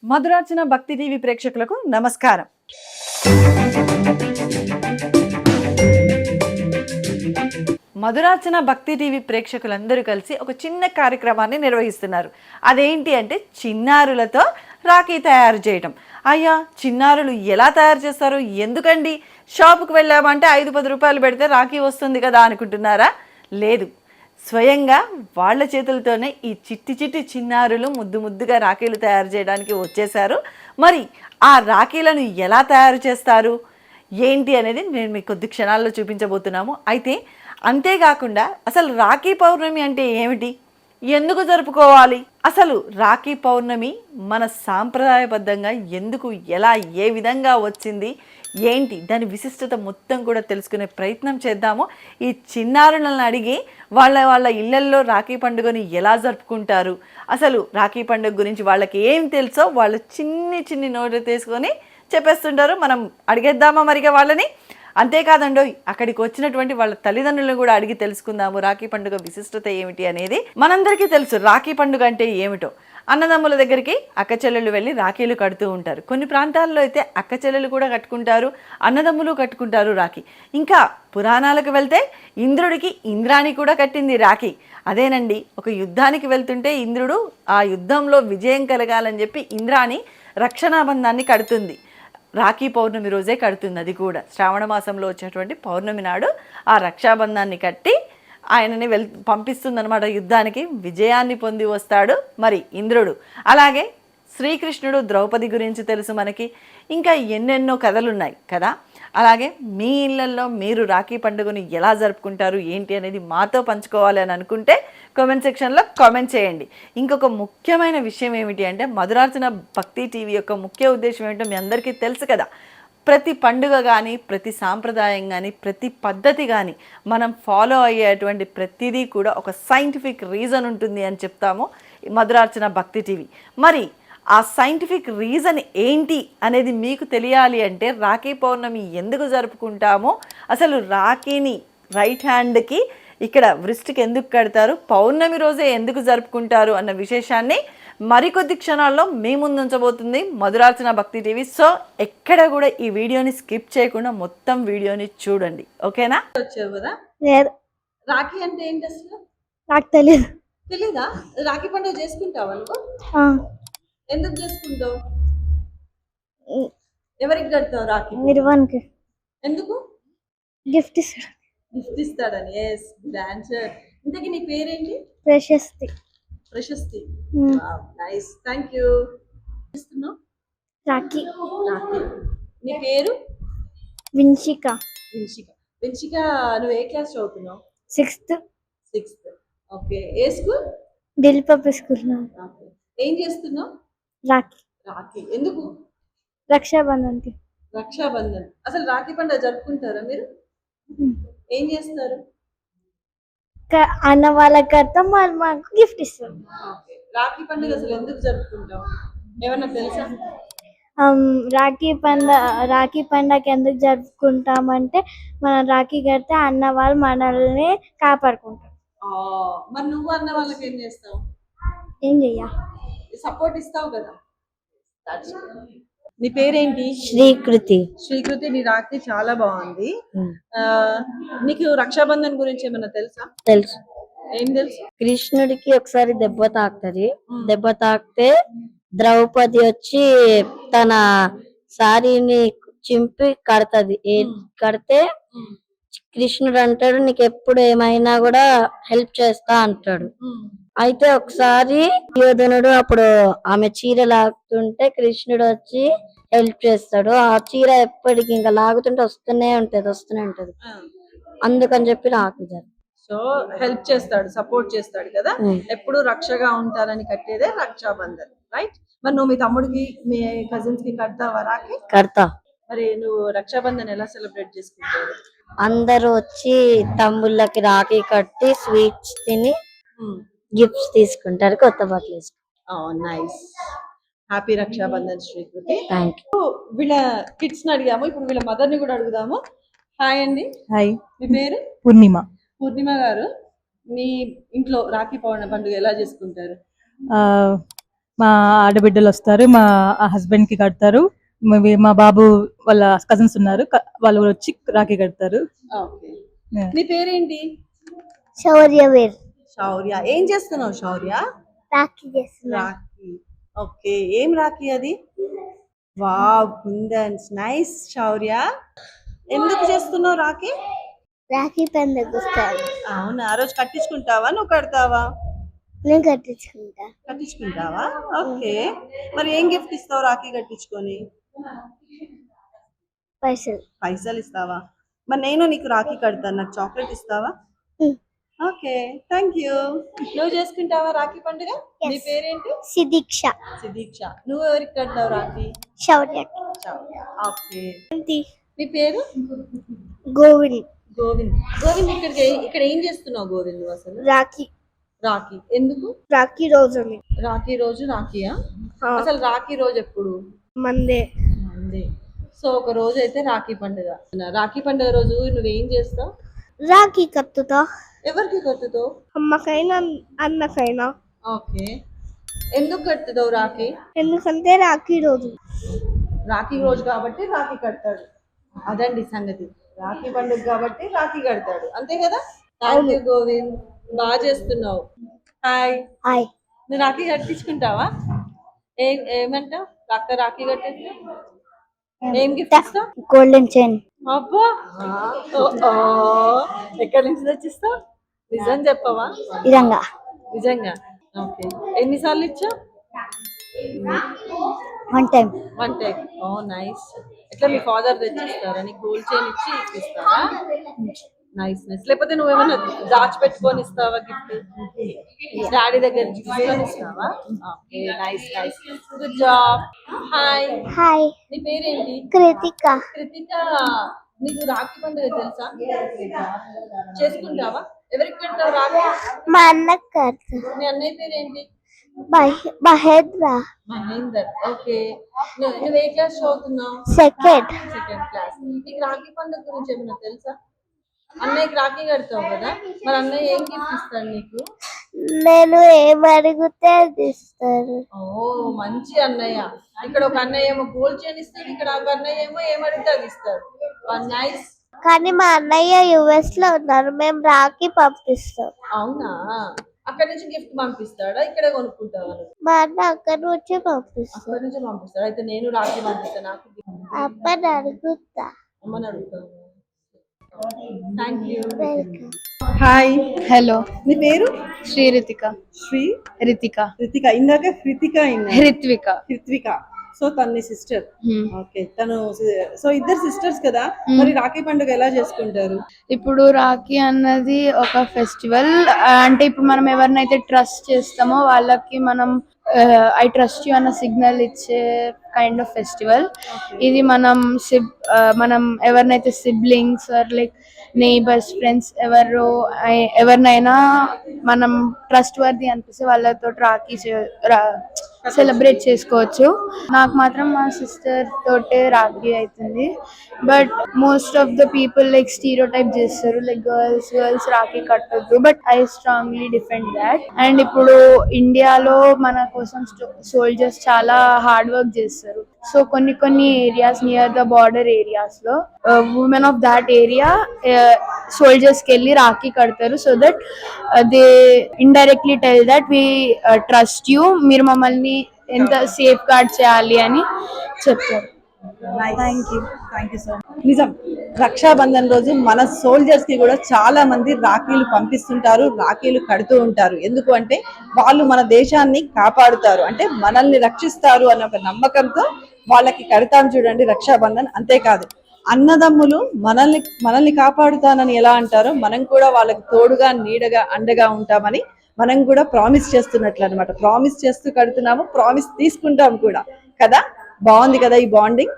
మధురార్చన భక్తి టీవీ ప్రేక్షకులకు నమస్కారం. మధురార్చన భక్తి టీవీ ప్రేక్షకులందరూ కలిసి ఒక చిన్న కార్యక్రమాన్ని నిర్వహిస్తున్నారు. అదేంటి అంటే చిన్నారులతో రాఖీ తయారు చేయటం. అయ్యా, చిన్నారులు ఎలా తయారు చేస్తారు? ఎందుకండి షాపుకి వెళ్ళామంటే 5-10 రూపాయలు పెడితే రాఖీ వస్తుంది కదా అనుకుంటున్నారా? లేదు, స్వయంగా వాళ్ళ చేతులతోనే ఈ చిట్టి చిట్టి చిన్నారులు ముద్దు ముద్దుగా రాఖీలు తయారు చేయడానికి వచ్చేసారు. మరి ఆ రాఖీలను ఎలా తయారు చేస్తారు ఏంటి అనేది నేను మీకు కొద్ది క్షణాల్లో చూపించబోతున్నాము. అయితే అంతేకాకుండా అసలు రాఖీ పౌర్ణమి అంటే ఏమిటి, ఎందుకు జరుపుకోవాలి, అసలు రాఖీ పౌర్ణమి మన సాంప్రదాయబద్ధంగా ఎందుకు, ఎలా, ఏ విధంగా వచ్చింది, ఏంటి దాని విశిష్టత మొత్తం కూడా తెలుసుకునే ప్రయత్నం చేద్దాము. ఈ చిన్నారులను అడిగి వాళ్ళ ఇళ్లల్లో రాఖీ పండుగని ఎలా జరుపుకుంటారు, అసలు రాఖీ పండుగ గురించి వాళ్ళకి ఏం తెలుసో వాళ్ళు చిన్ని నోటు తీసుకొని చెప్పేస్తుంటారు. మనం అడిగేద్దామా మరిగా వాళ్ళని? అంతేకాదండో, అక్కడికి వచ్చినటువంటి వాళ్ళ తల్లిదండ్రులను కూడా అడిగి తెలుసుకుందాము రాఖీ పండుగ విశిష్టత ఏమిటి అనేది. మనందరికీ తెలుసు రాఖీ పండుగ అంటే ఏమిటో. అన్నదమ్ముల దగ్గరికి అక్క చెల్లెళ్ళు వెళ్ళి రాఖీలు కడుతూ ఉంటారు. కొన్ని ప్రాంతాల్లో అయితే అక్క చెల్లెలు కూడా కట్టుకుంటారు, అన్నదమ్ములు కట్టుకుంటారు రాఖీ. ఇంకా పురాణాలకు వెళ్తే ఇంద్రుడికి ఇంద్రాణి కూడా కట్టింది రాఖీ. అదేనండి, ఒక యుద్ధానికి వెళ్తుంటే ఇంద్రుడు ఆ యుద్ధంలో విజయం కలగాలని చెప్పి ఇంద్రాణి రక్షణాబంధాన్ని కడుతుంది. రాఖీ పౌర్ణమి రోజే కడుతుంది. అది కూడా శ్రావణ మాసంలో వచ్చేటువంటి పౌర్ణమి నాడు ఆ రక్షాబంధాన్ని కట్టి ఆయనని పంపిస్తుందన్నమాట యుద్ధానికి. విజయాన్ని పొంది వస్తాడు మరి ఇంద్రుడు. అలాగే శ్రీకృష్ణుడు ద్రౌపది గురించి తెలుసు మనకి. ఇంకా ఎన్నెన్నో కథలున్నాయి కదా. అలాగే మీ ఇళ్లల్లో మీరు రాఖీ పండుగను ఎలా జరుపుకుంటారు ఏంటి అనేది మాతో పంచుకోవాలి అని అనుకుంటే కామెంట్ సెక్షన్లో కామెంట్ చేయండి. ఇంకొక ముఖ్యమైన విషయం ఏమిటి అంటే మధురార్చన భక్తి టీవీ యొక్క ముఖ్య ఉద్దేశం ఏమిటో మీ అందరికీ తెలుసు కదా. ప్రతి పండుగ కానీ, ప్రతి సాంప్రదాయం కానీ, ప్రతి పద్ధతి కానీ మనం ఫాలో అయ్యేటువంటి ప్రతిదీ కూడా ఒక సైంటిఫిక్ రీజన్ ఉంటుంది అని చెప్తాము మధురార్చన భక్తి టీవీ. మరి ఆ సైంటిఫిక్ రీజన్ ఏంటి అనేది మీకు తెలియాలి అంటే రాఖీ పౌర్ణమి ఎందుకు జరుపుకుంటామో, అసలు రాఖీని రైట్ హ్యాండ్కి ఇక్కడ వృష్టికి ఎందుకు కడతారు, పౌర్ణమి రోజే ఎందుకు జరుపుకుంటారు అన్న విశేషాన్ని మరికొద్ది క్షణాల్లో మీ ముందు ఉంచబోతుంది మధురార్చన భక్తి టీవీ. సో ఎక్కడ కూడా ఈ వీడియోని స్కిప్ చేయకుండా మొత్తం వీడియోని చూడండి, ఓకేనా? వచ్చావు కదా. రాఖీ అంటే ఏంటి అసలు నాకు తెలియదు. తెలీదా? రాఖీ పండుగ చేసుకుంటావా నువ్వు? ఎందుకు చేసుకుంటావు? ఎవరికి కడతావు రాఖీ? నిర్వాణ్కి. ఎందుకు? గిఫ్ట్ ఇస్తాడు. గిఫ్ట్ ఇస్తాడని. Yes, dancer. ఇంతకీ నీ పేరేంటి? Prashasti. Prashasti. Nice, thank you. Rakhi. Rakhi. నీ పేరు? విన్షిక. విన్షిక. విన్షిక, నువ్వు ఏ క్లాస్ చదువుతున్నావు? 6th. ఓకే. ఏ స్కూల్? Delhi public school. ఏం చేస్తున్నావు? రాఖీ. రాఖీ ఎందుకు? రక్షాబంధన్కి. రక్షాబంధన్. అసలు రాఖీ పండుగ జరుపుకుంటారా మీరు? ఏం చేస్తారు? అన్న వాళ్ళకి కడతాం, వాళ్ళు మాకు గిఫ్ట్ ఇస్తారు. రాఖీ పండుగ అసలు ఎందుకు జరుపుకుంటాం ఏమన్నా తెలుసా? రాఖీ పండగ ఎందుకు జరుపుకుంటామంటే మనం రాఖీ కడితే అన్న వాళ్ళు మనల్ని కాపాడుకుంటారు. మరి నువ్వు అన్న వాళ్ళకి ఏం చేస్తావు? ఏం చెయ్యా, సపోర్ట్ ఇస్తావు కదా. నీ పేరేంటి? శ్రీకృతి. శ్రీకృతి, నీ రాఖీ చాలా బాగుంది. నీకు రక్షాబంధన్ గురించి ఏమన్నా తెలుసా? తెలుసు. ఏం తెలుసు? కృష్ణుడికి ఒకసారి దెబ్బ తాకుతుంది. దెబ్బ తాకితే ద్రౌపది వచ్చి తన సారీని చింపి కడతది. కడితే కృష్ణుడు అంటాడు, నీకు ఎప్పుడు ఏమైనా కూడా హెల్ప్ చేస్తా అంటాడు. అయితే ఒకసారి దుర్యోధనుడు అప్పుడు ఆమె చీర లాగుతుంటే కృష్ణుడు వచ్చి హెల్ప్ చేస్తాడు. ఆ చీర ఎప్పటికి ఇంకా లాగుతుంటే వస్తూనే ఉంటది. అందుకని చెప్పి రాఖీ. సో హెల్ప్ చేస్తాడు, సపోర్ట్ చేస్తాడు కదా. ఎప్పుడు రక్షగా ఉంటారని కట్టేదే రక్షాబంధన్, రైట్? మరి నువ్వు మీ తమ్ముడికి, మీ కజిన్స్ కి కడతావా రాఖీ? కడతా. మరి నువ్వు రక్షాబంధన్ ఎలా సెలబ్రేట్ చేసుకుంటావు? అందరూ వచ్చి తమ్ముళ్ళకి రాఖీ కట్టి స్వీట్స్ తిని గిఫ్ట్స్ తీసుకుంటారు, కొత్త బట్టలు వేసుకుంటారు. Nice. Happy Rakshabandhan Srikriti. Thank you. వీళ్ళ కిడ్స్ ని అడిగాము, ఇప్పుడు వీళ్ళ మదర్ ని కూడా అడుగుదాము. హాయ్ అండి. హాయ్. మీ పేరు? పూర్ణిమ. పూర్ణిమ గారు, మీ ఇంట్లో రాఖీ పండుగ ఎలా చేసుకుంటారు? మా ఆడబిడ్డలు వస్తారు, మా హస్బెండ్ కి కడతారు. మా బాబు వాళ్ళ కజిన్స్ ఉన్నారు, వాళ్ళు వచ్చి రాఖీ కడతారు. ఓకే. నీ పేరేంటి? శౌర్యవీర్. శౌర్య. ఏం చేస్తున్నావు శౌర్య? రాఖీ చేస్తున్నా. రాఖీ. ఓకే. ఏం రాఖీ అది? వావ్, కుందన్స్. నైస్ శౌర్య. ఎందుకు చేస్తున్నావు రాఖీ? రాఖీ పండుగ వస్తాను. అవునా, ఆ రోజు కట్టించుకుంటావా, నువ్వు కడతావా? నేను కట్టించుకుంటా. కట్టించుకుంటావా? ఓకే. మరి ఏం గిఫ్ట్ ఇస్తావు రాఖీ కట్టించుకొని? పైసలు. పైసలు ఇస్తావా? మరి నేను నీకు రాఖీ కడతాను, నాకు చాక్లెట్ ఇస్తావా? Okay, thank you. నువ్వు చేసుకుంటావా రాఖీ పండుగ? నీ పేరేంటి? సిదీక్ష. సిదీక్ష. నువ్వు ఎవరికి కడతావు రాఖీ? శౌర్య. ఓకే. నీ పేరు? గోవింద్. గోవింద్. గోవింద్, ఇక్కడ ఏం చేస్తున్నావు గోవింద్ నువ్వు అసలు? రాఖీ. రాఖీ ఎందుకు? రాఖీ రోజు. రాఖీ రోజు రాఖీయా? అసలు రాఖీ రోజు ఎప్పుడు? మండే. మండే. సో ఒక రోజు అయితే రాఖీ పండుగ. రాఖీ పండుగ రోజు నువ్వేం చేస్తావు? రాఖీ కట్టుతా. ఎవరికి కట్టుతావు? అమ్మకైనా అన్నకైనా. ఓకే. ఎందుకు కట్టుతావు రాఖీ? ఎందుకంటే రాఖీ రోజు. రాఖీ రోజు కాబట్టి రాఖీ కడతాడు. అదండి సంగతి. రాఖీ పండుగ కాబట్టి రాఖీ కడతాడు, అంతే కదా? థ్యాంక్ యూ గోవింద్, బాగా చేస్తున్నావు. హాయ్. హాయ్. నువ్వు రాఖీ కట్టించుకుంటావా? ఏమంటావు? రాఖీ కట్టేస్తే ఏం గిఫ్ట్ ఇస్తావు? Golden chain. అబ్బా, ఎక్కడి నుంచి తెచ్చిస్తావు? నిజం చెప్పవా? నిజంగా. నిజంగా. ఓకే. ఎన్నిసార్లు ఇచ్చావు? One time. One time. Oh nice. ఎట్లా మీ ఫాదర్ తెచ్చిస్తారా? నీకు గోల్డ్ చైన్ ఇచ్చి ఇస్తారా? Nice nice. లేకపోతే నువ్వేమన్నా దాచిపెట్టుకొని ఇస్తావా గిఫ్ట్? డాడీ దగ్గర తీసుకొని ఇస్తావా? Okay, nice nice. Good job. Hi. Hi. నీ పేరేంటి? కృతిక. కృతిక. నీకు రాఖీ పండుగ తెలుసా? చేసుకుంటావా? ఎవరికి కడతావు రాఖీ? మా అన్నకు కడతా. మీ అన్నయ్య పేరేంటి? మహేంద్ర. మహేందర్. ఓకే. నువ్వు ఏ క్లాస్ చదువుతున్నావు? సెకండ్. Second class. నీకు రాఖీ పండుగ గురించి ఏమైనా తెలుసా? అన్నయ్యకి రాఖీ కడతావు కదా, మరి అన్నయ్య ఏం గిఫ్ట్ ఇస్తాడు నీకు? నేను ఏం అడిగితే అది ఇస్తారు. ఓ మంచి అన్నయ్య. ఇక్కడ ఒక అన్నయ్య ఏమో గోల్డ్ చైన్ ఇస్తాడు, ఇక్కడ ఒక అన్నయ్య ఏమో ఏమడిగితే అది ఇస్తాడు. నైస్. కానీ మా అన్నయ్య యుఎస్ లో ఉన్నారు, మేము రాఖీ పంపిస్తాం. అవునా? అక్కడ నుంచి గిఫ్ట్ పంపిస్తాడా, ఇక్కడే కొనుక్కుంటావా? మా అన్న అక్కడ నుంచి పంపిస్తాం. అక్కడ నుంచి పంపిస్తాడు. అయితే నేను రాఖీ పంపిస్తాను. నాకు అమ్మని అడుగుతా. అమ్మని అడుగుతాను. Thank you. Welcome. Hi. Hello, నీ పేరు? శ్రీ రితిక. శ్రీ రితిక. రితిక. ఇందాక కృతిక. రిత్విక. కృత్విక. సో తన సిస్టర్. ఓకే. తను సో ఇద్దరు సిస్టర్స్ కదా, మరి రాఖీ పండుగ ఎలా చేసుకుంటారు? ఇప్పుడు రాఖీ అన్నది ఒక ఫెస్టివల్. అంటే ఇప్పుడు మనం ఎవరినైతే ట్రస్ట్ చేస్తామో వాళ్ళకి మనం ఐ ట్రస్ట్ యూ అన్న సిగ్నల్ ఇచ్చే కైండ్ ఆఫ్ ఫెస్టివల్ ఇది. మనం ఎవరినైతే siblings are like neighbours, friends ఎవరినైనా మనం ట్రస్ట్ వర్ది అనిపిస్తే వాళ్ళతో రాఖీ సెలబ్రేట్ చేసుకోవచ్చు. నాకు మాత్రం మా సిస్టర్ తోటే రాఖీ అవుతుంది. But most of the people like stereotype చేస్తారు, లైక్ గర్ల్స్ రాఖీ కట్టొద్దు. But I strongly defend that. And ఇప్పుడు ఇండియాలో మన కోసం సోల్జర్స్ చాలా హార్డ్ వర్క్ చేస్తారు. సో కొన్ని areas near the border areas లో women of that area soldiers కి వెళ్ళి రాఖీ కడతారు. So that they indirectly tell that we trust you, మీరు మమ్మల్ని ఎంత సేఫ్ గార్డ్ చేయాలి అని చెప్తారు. Thank you. Thank you so much. నిజం, రక్షాబంధన్ రోజు మన సోల్జర్స్ కి కూడా చాలా మంది రాఖీలు పంపిస్తుంటారు, రాఖీలు కడుతూ ఉంటారు. ఎందుకు అంటే వాళ్ళు మన దేశాన్ని కాపాడుతారు, అంటే మనల్ని రక్షిస్తారు అన్న ఒక నమ్మకంతో వాళ్ళకి కడతాం చూడండి రక్షాబంధన్. అంతేకాదు, అన్నదమ్ములు మనల్ని కాపాడుతానని ఎలా అంటారో మనం కూడా వాళ్ళకి తోడుగా, నీడగా, అండగా ఉంటామని మనం కూడా ప్రామిస్ చేస్తున్నట్లు అనమాట. ప్రామిస్ చేస్తూ కడుతున్నాము, ప్రామిస్ తీసుకుంటాం కూడా కదా. బాగుంది కదా ఈ బాండింగ్.